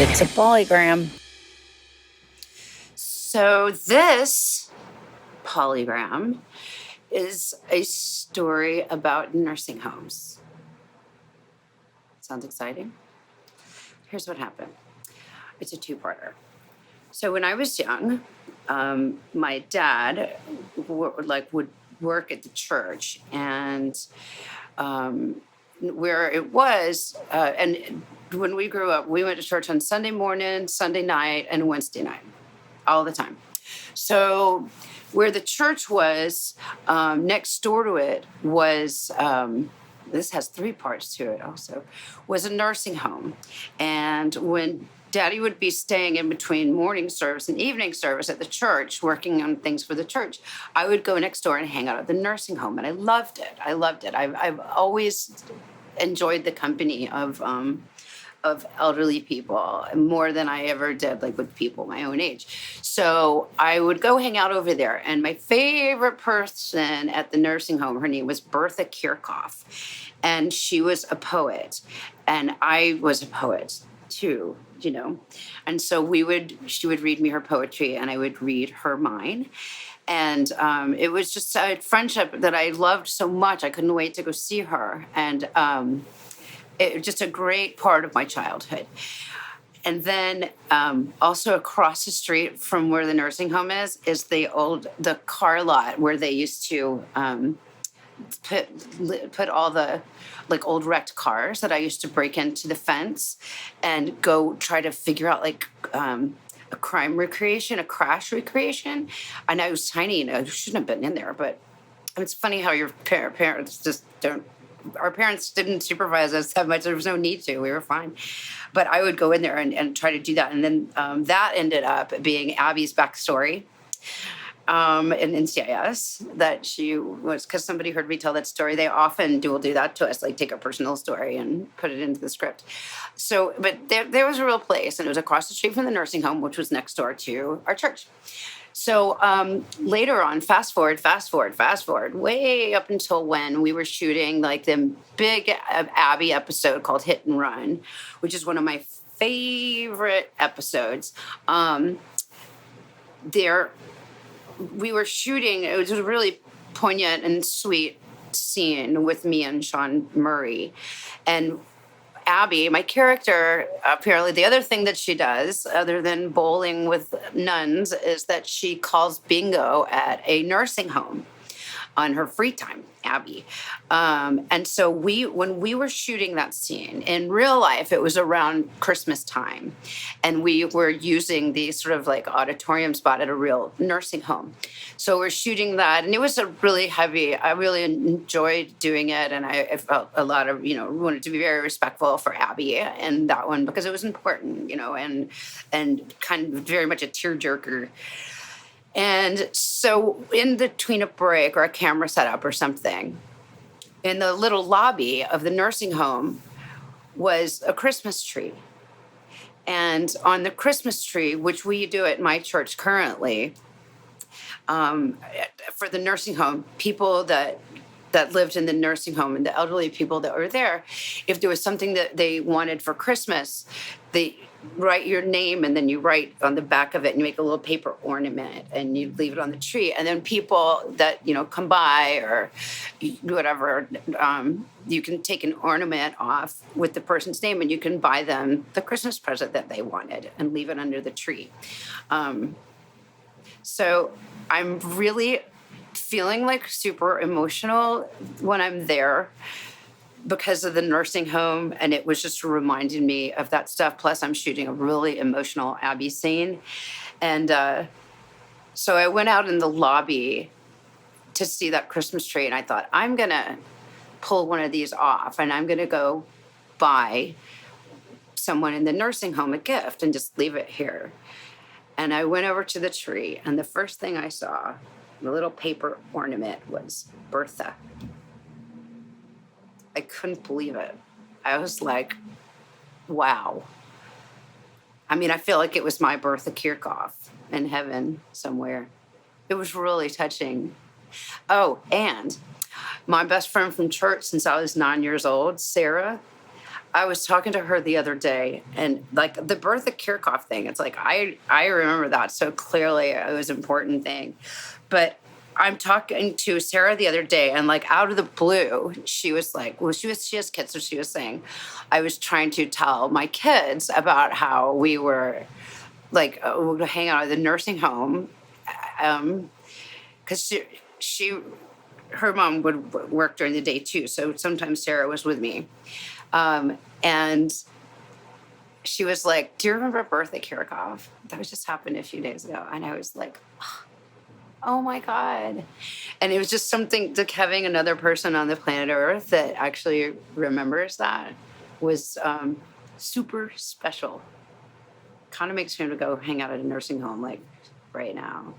It's a PauleyGram. So this PauleyGram is a story about nursing homes. Sounds exciting? Here's what happened. It's a two-parter. So when I was young, my dad would work at the church, and where it was, and when we grew up, we went to church on Sunday morning, Sunday night, and Wednesday night, all the time. So where the church was, next door to it was, this has three parts to it also, was a nursing home. And when Daddy would be staying in between morning service and evening service at the church, working on things for the church, I would go next door and hang out at the nursing home, and I loved it. I've always enjoyed the company of elderly people more than I ever did like with people my own age. So I would go hang out over there. And my favorite person at the nursing home, her name was Bertha Kirchhoff. And she was a poet. And I was a poet too, you know. And so she would read me her poetry and I would read her mine. And it was just a friendship that I loved so much. I couldn't wait to go see her. And it was just a great part of my childhood. And then also across the street from where the nursing home is the car lot where they used to put all the like old wrecked cars that I used to break into the fence and go try to figure out like a crime recreation, a crash recreation. And I was tiny and I shouldn't have been in there, but it's funny how your parents just don't. Our parents didn't supervise us that much. There was no need to. We were fine. But I would go in there and try to do that. And then that ended up being Abby's backstory in NCIS, that she was, because somebody heard me tell that story. They often will do that to us, like take a personal story and put it into the script. So, but there was a real place, and it was across the street from the nursing home, which was next door to our church. So later on, fast forward, way up until when we were shooting like the big Abby episode called Hit and Run, which is one of my favorite episodes. We were shooting, it was a really poignant and sweet scene with me and Sean Murray. And Abby, my character, apparently the other thing that she does, other than bowling with nuns, is that she calls bingo at a nursing home on her free time, Abby. And so when we were shooting that scene, in real life, it was around Christmas time. And we were using the sort of like auditorium spot at a real nursing home. So we're shooting that, and it was a really heavy, I really enjoyed doing it. And I felt a lot of, wanted to be very respectful for Abby in that one because it was important, and kind of very much a tearjerker. And so in between a break or a camera setup or something, in the little lobby of the nursing home was a Christmas tree. And on the Christmas tree, which we do at my church currently, for the nursing home, people that lived in the nursing home and the elderly people that were there, if there was something that they wanted for Christmas, they write your name and then you write on the back of it and you make a little paper ornament and you leave it on the tree. And then people that, come by or whatever, you can take an ornament off with the person's name and you can buy them the Christmas present that they wanted and leave it under the tree. So I'm really feeling like super emotional when I'm there because of the nursing home, and it was just reminding me of that stuff. Plus, I'm shooting a really emotional Abby scene. And so I went out in the lobby to see that Christmas tree, and I thought, I'm going to pull one of these off, and I'm going to go buy someone in the nursing home a gift and just leave it here. And I went over to the tree, and the first thing I saw, the little paper ornament, was Bertha. I couldn't believe it. I was like, wow. I mean, I feel like it was my Bertha Kirchhoff in heaven somewhere. It was really touching. Oh, and my best friend from church since I was 9 years old, Sarah, I was talking to her the other day, and like the Bertha Kirchhoff thing, it's like I remember that so clearly. It was an important thing. But I'm talking to Sarah the other day, and like out of the blue, she was like, well, she has kids, so she was saying, I was trying to tell my kids about how we were like would hang out at the nursing home, because she her mom would work during the day too, so sometimes Sarah was with me, and she was like, "Do you remember Bertha Kirchhoff? That was just happened a few days ago." And I was like, "Oh my god!" And it was just something like having another person on the planet Earth that actually remembers that was super special. Kind of makes me want to go hang out at a nursing home like right now.